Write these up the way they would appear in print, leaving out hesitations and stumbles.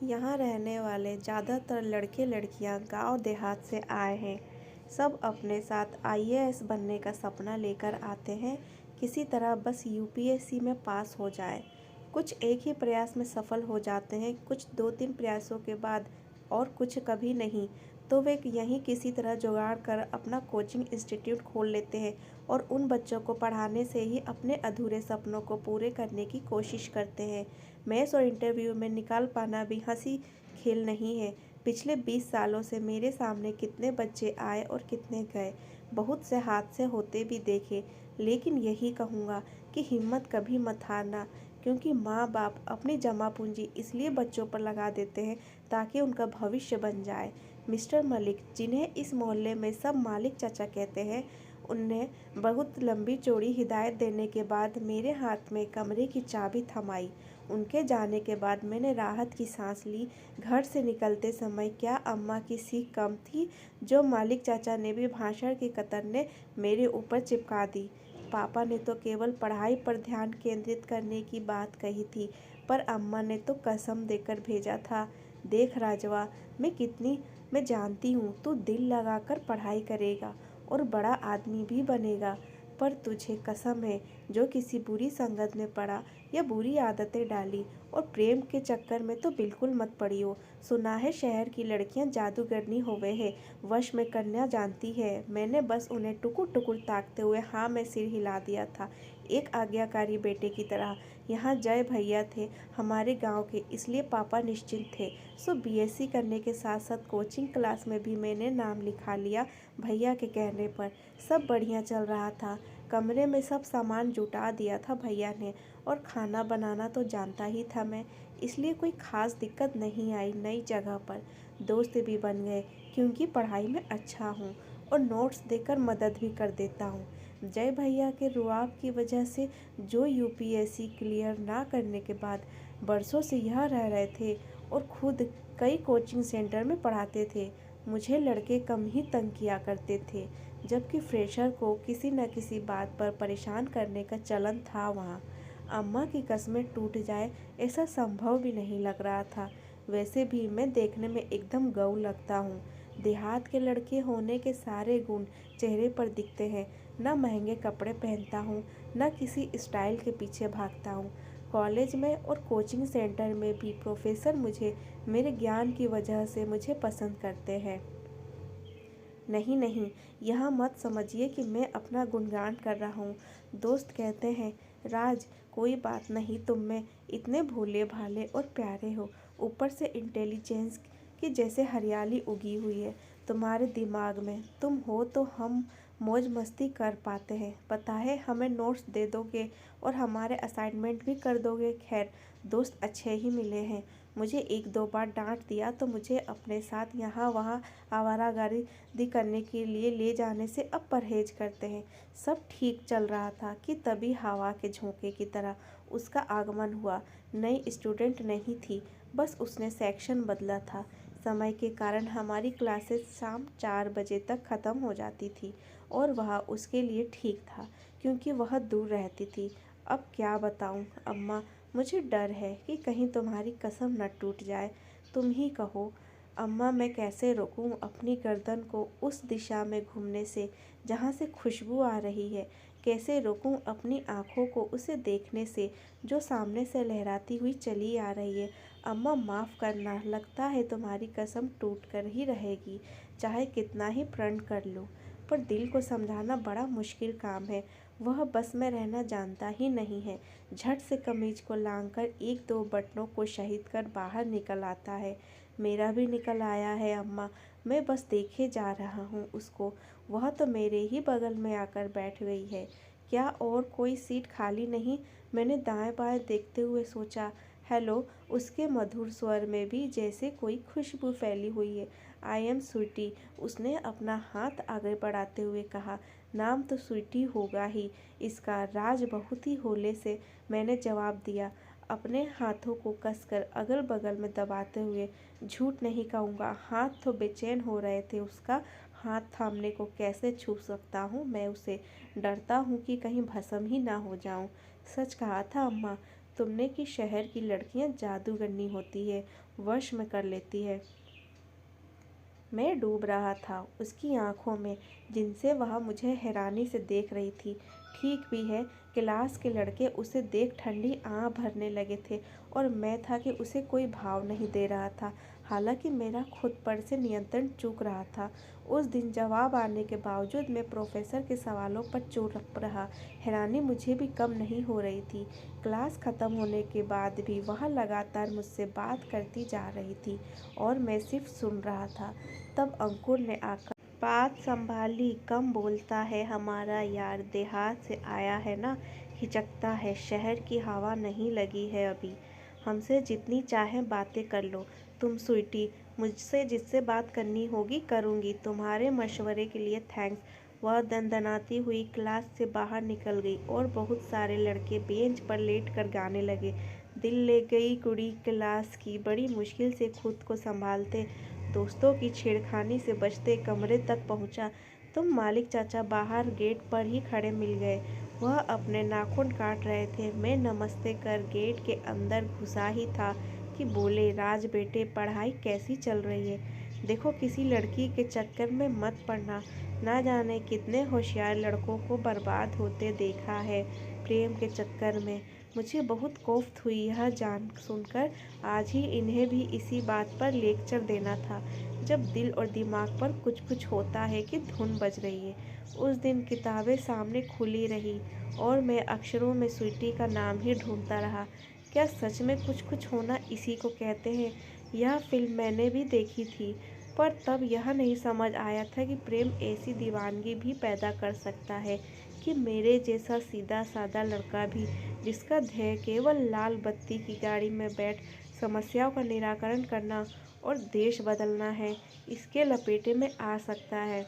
यहाँ रहने वाले ज़्यादातर लड़के लड़कियाँ गांव देहात से आए हैं। सब अपने साथ आईएएस बनने का सपना लेकर आते हैं। किसी तरह बस यूपीएससी में पास हो जाए। कुछ एक ही प्रयास में सफल हो जाते हैं, कुछ दो तीन प्रयासों के बाद और कुछ कभी नहीं। तो वे यहीं किसी तरह जुगाड़ कर अपना कोचिंग इंस्टीट्यूट खोल लेते हैं और उन बच्चों को पढ़ाने से ही अपने अधूरे सपनों को पूरे करने की कोशिश करते हैं। मेस और इंटरव्यू में निकाल पाना भी हंसी खेल नहीं है। पिछले 20 सालों से मेरे सामने कितने बच्चे आए और कितने गए, बहुत से हादसे होते भी देखे, लेकिन यही कहूँगा कि हिम्मत कभी मत हारना, क्योंकि माँ बाप अपनी जमा पूंजी इसलिए बच्चों पर लगा देते हैं ताकि उनका भविष्य बन जाए। मिस्टर मलिक, जिन्हें इस मोहल्ले में सब मालिक चाचा कहते हैं, उनने बहुत लंबी चौड़ी हिदायत देने के बाद मेरे हाथ में कमरे की चाबी थमाई। उनके जाने के बाद मैंने राहत की सांस ली। घर से निकलते समय क्या अम्मा की सीख कम थी, जो मालिक चाचा ने भी भाषण की कतरने मेरे ऊपर चिपका दी। पापा ने तो केवल पढ़ाई पर ध्यान केंद्रित करने की बात कही थी, पर अम्मा ने तो कसम देकर भेजा था, देख राजवा, मैं जानती हूँ तू दिल लगाकर पढ़ाई करेगा और बड़ा आदमी भी बनेगा, पर तुझे कसम है, जो किसी बुरी संगत में पड़ा या बुरी आदतें डाली और प्रेम के चक्कर में तो बिल्कुल मत पड़ियो। सुना है शहर की लड़कियां जादूगरनी होवे है, वश में करना जानती है। मैंने बस उन्हें टुकुर टुकुर ताकते हुए हाँ में सिर हिला दिया था, एक आज्ञाकारी बेटे की तरह। यहाँ जय भैया थे हमारे गांव के, इसलिए पापा निश्चिंत थे। सो बीएससी करने के साथ साथ कोचिंग क्लास में भी मैंने नाम लिखा लिया भैया के कहने पर। सब बढ़िया चल रहा था। कमरे में सब सामान जुटा दिया था भैया ने, और खाना बनाना तो जानता ही था मैं, इसलिए कोई ख़ास दिक्कत नहीं आई। नई जगह पर दोस्त भी बन गए, क्योंकि पढ़ाई में अच्छा हूँ और नोट्स देकर मदद भी कर देता हूँ। जय भैया के रुआब की वजह से जो यूपीएससी क्लियर ना करने के बाद बरसों से यहाँ रह रहे थे और खुद कई कोचिंग सेंटर में पढ़ाते थे, मुझे लड़के कम ही तंग किया करते थे, जबकि फ्रेशर को किसी न किसी बात पर परेशान करने का चलन था वहाँ। अम्मा की कस्में टूट जाए ऐसा संभव भी नहीं लग रहा था। वैसे भी मैं देखने में एकदम गऊ लगता हूँ। देहात के लड़के होने के सारे गुण चेहरे पर दिखते हैं। न महंगे कपड़े पहनता हूँ, न किसी स्टाइल के पीछे भागता हूँ। कॉलेज में और कोचिंग सेंटर में भी प्रोफेसर मुझे मेरे ज्ञान की वजह से मुझे पसंद करते हैं। नहीं नहीं, यहाँ मत समझिए कि मैं अपना गुणगान कर रहा हूँ। दोस्त कहते हैं, राज, कोई बात नहीं, तुम में इतने भोले भाले और प्यारे हो, ऊपर से इंटेलिजेंस की जैसे हरियाली उगी हुई है तुम्हारे दिमाग में। तुम हो तो हम मौज मस्ती कर पाते हैं। पता है, हमें नोट्स दे दोगे और हमारे असाइनमेंट भी कर दोगे। खैर, दोस्त अच्छे ही मिले हैं। मुझे एक दो बार डांट दिया तो मुझे अपने साथ यहाँ वहाँ आवारागर्दी करने के लिए ले जाने से अब परहेज करते हैं। सब ठीक चल रहा था कि तभी हवा के झोंके की तरह उसका आगमन हुआ। नई स्टूडेंट नहीं थी, बस उसने सेक्शन बदला था। समय के कारण हमारी क्लासेस शाम 4 बजे तक ख़त्म हो जाती थी और वह उसके लिए ठीक था, क्योंकि वह दूर रहती थी। अब क्या बताऊं अम्मा, मुझे डर है कि कहीं तुम्हारी कसम न टूट जाए। तुम ही कहो अम्मा, मैं कैसे रोकूं अपनी गर्दन को उस दिशा में घूमने से जहाँ से खुशबू आ रही है। कैसे रोकूं अपनी आँखों को उसे देखने से जो सामने से लहराती हुई चली आ रही है। अम्मा माफ़ करना, लगता है तुम्हारी कसम टूट कर ही रहेगी, चाहे कितना ही प्रण कर लो। पर दिल को समझाना बड़ा मुश्किल काम है, वह बस में रहना जानता ही नहीं है। झट से कमीज को लांघकर एक दो बटनों को शहीद कर बाहर निकल आता है। मेरा भी निकल आया है अम्मा, मैं बस देखे जा रहा हूँ उसको, वह तो मेरे ही बगल में आकर बैठ गई है। क्या और कोई सीट खाली नहीं? मैंने दाएं बाएं देखते हुए सोचा। हेलो, उसके मधुर स्वर में भी जैसे कोई खुशबू फैली हुई है। आई एम स्वीटी, उसने अपना हाथ आगे बढ़ाते हुए कहा। नाम तो स्वीटी होगा ही इसका, राज बहुत ही होले से मैंने जवाब दिया, अपने हाथों को कसकर अगल बगल में दबाते हुए। झूठ नहीं कहूँगा, हाथ तो बेचैन हो रहे थे। उसका हाथ थामने को कैसे छू सकता हूँ मैं उसे, डरता हूँ कि कहीं भस्म ही ना हो जाऊँ। सच कहा था अम्मा, तुमने कि शहर की लड़कियां जादूगरनी होती है, वश में कर लेती है। मैं डूब रहा था उसकी आंखों में, जिनसे वह मुझे हैरानी से देख रही थी। ठीक भी है, क्लास के लड़के उसे देख ठंडी आह भरने लगे थे और मैं था कि उसे कोई भाव नहीं दे रहा था। हालांकि मेरा खुद पर से नियंत्रण चूक रहा था। उस दिन जवाब आने के बावजूद मैं प्रोफेसर के सवालों पर चुप रहा। हैरानी मुझे भी कम नहीं हो रही थी। क्लास खत्म होने के बाद भी वह लगातार मुझसे बात करती जा रही थी और मैं सिर्फ सुन रहा था। तब अंकुर ने आकर बात संभाली। कम बोलता है हमारा यार, देहात से आया है ना, हिचकता है, शहर की हवा नहीं लगी है अभी। हमसे जितनी चाहे बातें कर लो तुम स्वीटी, मुझसे जिससे बात करनी होगी करूँगी। तुम्हारे मशवरे के लिए थैंक्स। वह दनदनाती हुई क्लास से बाहर निकल गई और बहुत सारे लड़के बेंच पर लेट कर गाने लगे। दिल ले गई कुड़ी क्लास की, बड़ी मुश्किल से खुद को संभालते दोस्तों की छेड़खानी से बचते कमरे तक पहुंचा। तुम मालिक चाचा बाहर गेट पर ही खड़े मिल गए। वह अपने नाखून काट रहे थे। मैं नमस्ते कर गेट के अंदर घुसा ही था कि बोले, राज बेटे पढ़ाई कैसी चल रही है? देखो किसी लड़की के चक्कर में मत पड़ना, ना जाने कितने होशियार लड़कों को बर्बाद होते देखा है प्रेम के चक्कर में। मुझे बहुत कोफ्त हुई यह जान सुनकर। आज ही इन्हें भी इसी बात पर लेक्चर देना था। जब दिल और दिमाग पर कुछ कुछ होता है कि धुन बज रही है। उस दिन किताबें सामने खुली रही और मैं अक्षरों में स्वीटी का नाम ही ढूंढता रहा। क्या सच में कुछ कुछ होना इसी को कहते हैं? यह फिल्म मैंने भी देखी थी, पर तब यह नहीं समझ आया था कि प्रेम ऐसी दीवानगी भी पैदा कर सकता है कि मेरे जैसा सीधा साधा लड़का भी, जिसका ध्येय केवल लाल बत्ती की गाड़ी में बैठ समस्याओं का निराकरण करना और देश बदलना है, इसके लपेटे में आ सकता है।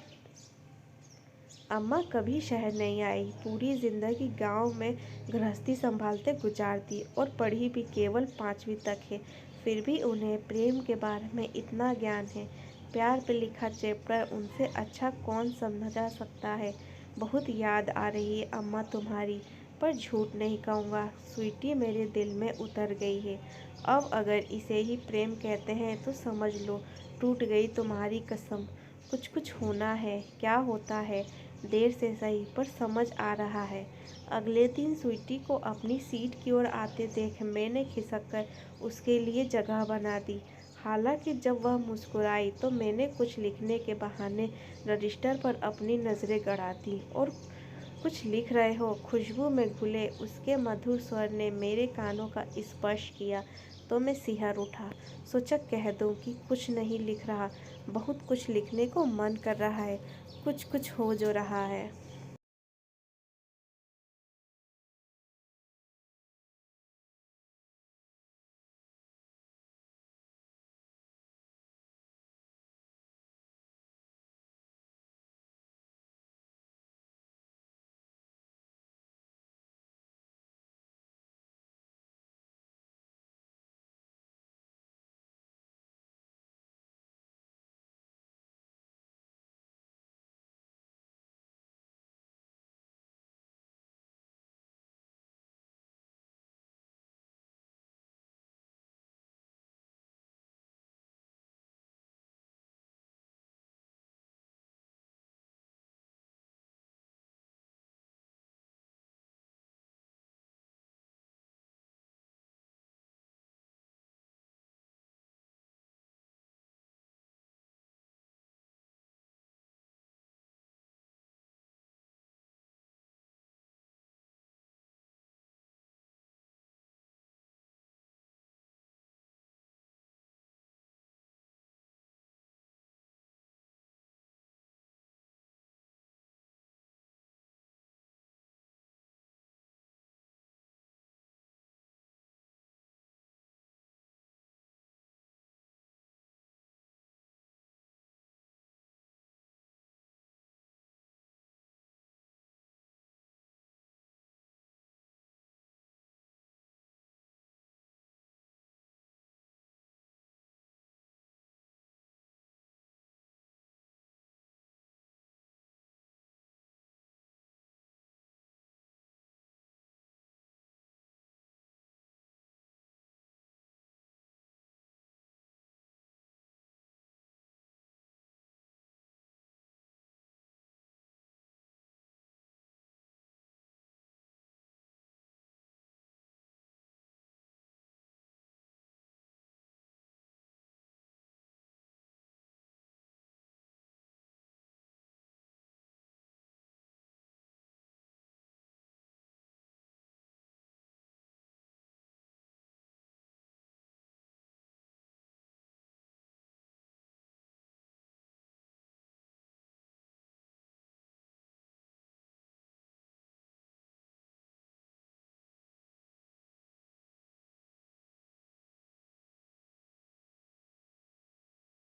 अम्मा कभी शहर नहीं आई, पूरी जिंदगी गांव में गृहस्थी संभालते गुजार दी और पढ़ी भी केवल 5वीं तक है। फिर भी उन्हें प्रेम के बारे में इतना ज्ञान है। प्यार पे लिखा चैप्टर उनसे अच्छा कौन समझा सकता है। बहुत याद आ रही है अम्मा तुम्हारी, पर झूठ नहीं कहूँगा, स्वीटी मेरे दिल में उतर गई है। अब अगर इसे ही प्रेम कहते हैं तो समझ लो टूट गई तुम्हारी कसम। कुछ कुछ होना है, क्या होता है? देर से सही पर समझ आ रहा है। अगले दिन स्वीटी को अपनी सीट की ओर आते देख मैंने खिसक कर उसके लिए जगह बना दी। हालांकि जब वह मुस्कुराई तो मैंने कुछ लिखने के बहाने रजिस्टर पर अपनी नज़रें गड़ा दी। और कुछ लिख रहे हो? खुशबू में घुले उसके मधुर स्वर ने मेरे कानों का स्पर्श किया तो मैं सिहर उठा। सोचा कह दूं कि कुछ नहीं लिख रहा, बहुत कुछ लिखने को मन कर रहा है, कुछ कुछ हो जो रहा है।